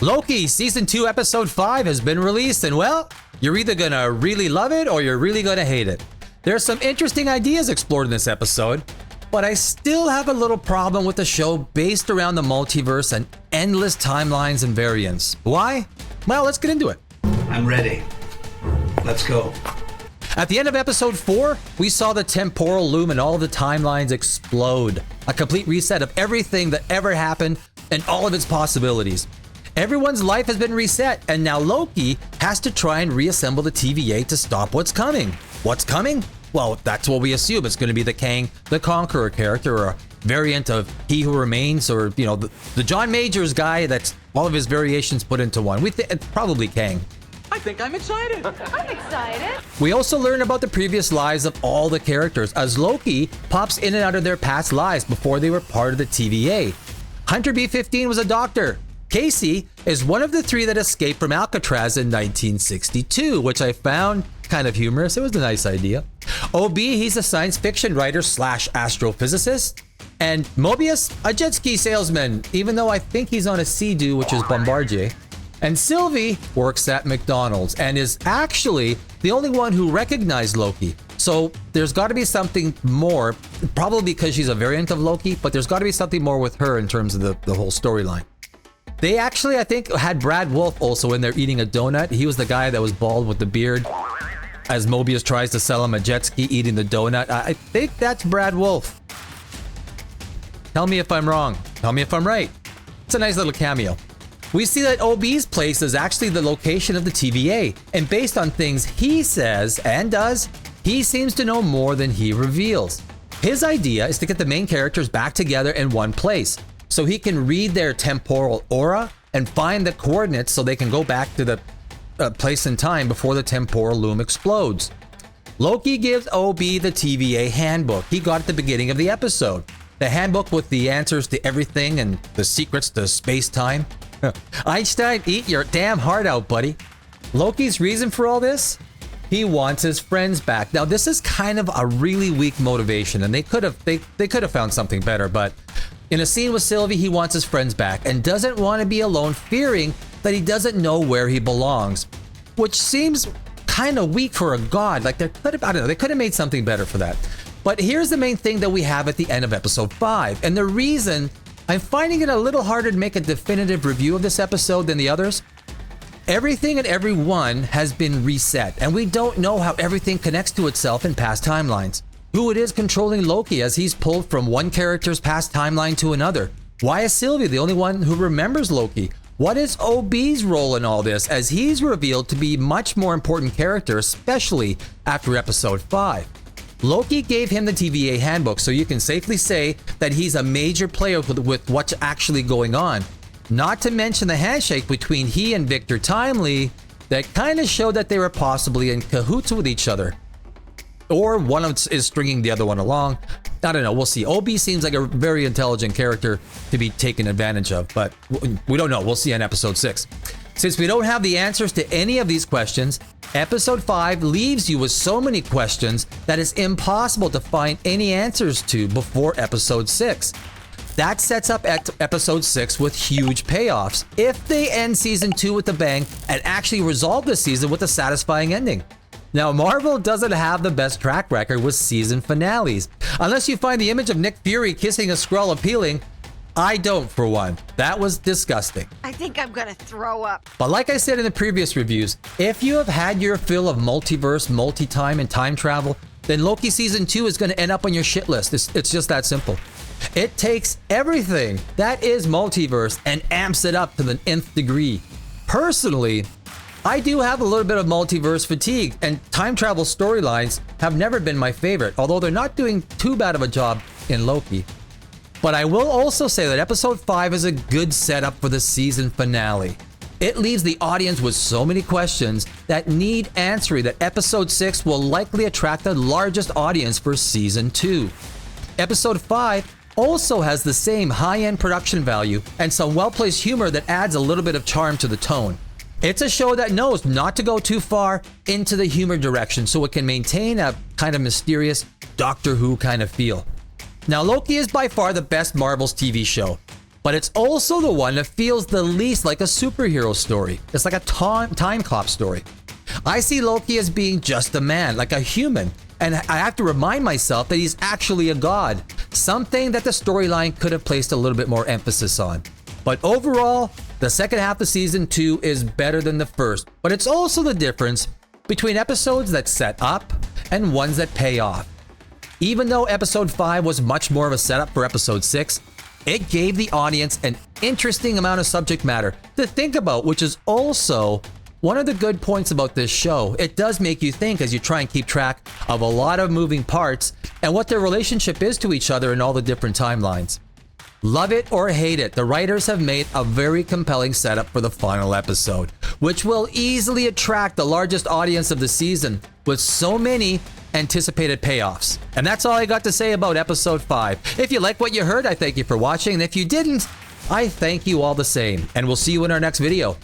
Loki Season 2 Episode 5 has been released, and well, you're either gonna really love it or you're really gonna hate it. There's some interesting ideas explored in this episode, but I still have a little problem with the show based around the multiverse and endless timelines and variants. Why? Well, let's get into it. I'm ready. Let's go. At the end of Episode 4, we saw the Temporal Loom and all of the timelines explode. A complete reset of everything that ever happened and all of its possibilities. Everyone's life has been reset, and now Loki has to try and reassemble the TVA to stop what's coming. What's coming? Well, that's what we assume. It's going to be the Kang the Conqueror character, or a variant of He Who Remains, or, you know, the John Majors guy that's all of his variations put into one. It's probably Kang. I think I'm excited. I'm excited. We also learn about the previous lives of all the characters as Loki pops in and out of their past lives before they were part of the TVA. Hunter B-15 was a doctor. Casey is one of the three that escaped from Alcatraz in 1962, which I found kind of humorous. It was a nice idea. OB, he's a science fiction writer slash astrophysicist. And Mobius, a jet ski salesman, even though I think he's on a Sea-Doo, which is Bombardier. And Sylvie works at McDonald's and is actually the only one who recognized Loki. So there's got to be something more, probably because she's a variant of Loki, but there's got to be something more with her in terms of the whole storyline. They actually, I think, had Brad Wolf also in there eating a donut. He was the guy that was bald with the beard. As Mobius tries to sell him a jet ski eating the donut. I think that's Brad Wolf. Tell me if I'm wrong. Tell me if I'm right. It's a nice little cameo. We see that OB's place is actually the location of the TVA. And based on things he says and does, he seems to know more than he reveals. His idea is to get the main characters back together in one place, so he can read their temporal aura and find the coordinates so they can go back to the place in time before the temporal loom explodes. Loki gives OB the TVA handbook he got at the beginning of the episode. The handbook with the answers to everything and the secrets to space-time. Einstein, eat your damn heart out, buddy. Loki's reason for all this? He wants his friends back. Now, this is kind of a really weak motivation, and they could have found something better, but in a scene with Sylvie, he wants his friends back and doesn't want to be alone, fearing that he doesn't know where he belongs, which seems kind of weak for a god. Like they could have made something better for that. But here's the main thing that we have at the end of episode 5, and the reason I'm finding it a little harder to make a definitive review of this episode than the others. Everything and everyone has been reset, and we don't know how everything connects to itself in past timelines. Who it is controlling Loki as he's pulled from one character's past timeline to another. Why is Sylvie the only one who remembers Loki? What is OB's role in all this, as he's revealed to be a much more important character, especially after episode 5? Loki gave him the TVA handbook, so you can safely say that he's a major player with what's actually going on. Not to mention the handshake between he and Victor Timely that kind of showed that they were possibly in cahoots with each other. Or one of them is stringing the other one along. I don't know, we'll see. OB seems like a very intelligent character to be taken advantage of, but we don't know. We'll see in episode 6. Since we don't have the answers to any of these questions, episode 5 leaves you with so many questions that it's impossible to find any answers to before episode 6. That sets up episode 6 with huge payoffs if they end season 2 with a bang and actually resolve the season with a satisfying ending. Now, Marvel doesn't have the best track record with season finales. Unless you find the image of Nick Fury kissing a Skrull appealing, I don't, for one. That was disgusting. I think I'm gonna throw up. But like I said in the previous reviews, if you have had your fill of multiverse, multi-time, and time travel, then Loki Season 2 is going to end up on your shit list. It's just that simple. It takes everything that is multiverse and amps it up to the nth degree. Personally, I do have a little bit of multiverse fatigue, and time travel storylines have never been my favorite, although they're not doing too bad of a job in Loki. But I will also say that episode 5 is a good setup for the season finale. It leaves the audience with so many questions that need answering that episode 6 will likely attract the largest audience for season 2. Episode 5 also has the same high-end production value and some well-placed humor that adds a little bit of charm to the tone. It's a show that knows not to go too far into the humor direction, so it can maintain a kind of mysterious Doctor Who kind of feel. Now, Loki is by far the best Marvel's TV show, but it's also the one that feels the least like a superhero story. It's like a time cop story. I see Loki as being just a man, like a human, and I have to remind myself that he's actually a god, something that the storyline could have placed a little bit more emphasis on. But overall, the second half of season 2 is better than the first, but it's also the difference between episodes that set up and ones that pay off. Even though episode 5 was much more of a setup for episode 6, it gave the audience an interesting amount of subject matter to think about, which is also one of the good points about this show. It does make you think as you try and keep track of a lot of moving parts and what their relationship is to each other in all the different timelines. Love it or hate it, the writers have made a very compelling setup for the final episode, which will easily attract the largest audience of the season with so many anticipated payoffs. And that's all I got to say about episode 5. If you like what you heard, I thank you for watching, and if you didn't, I thank you all the same, and we'll see you in our next video.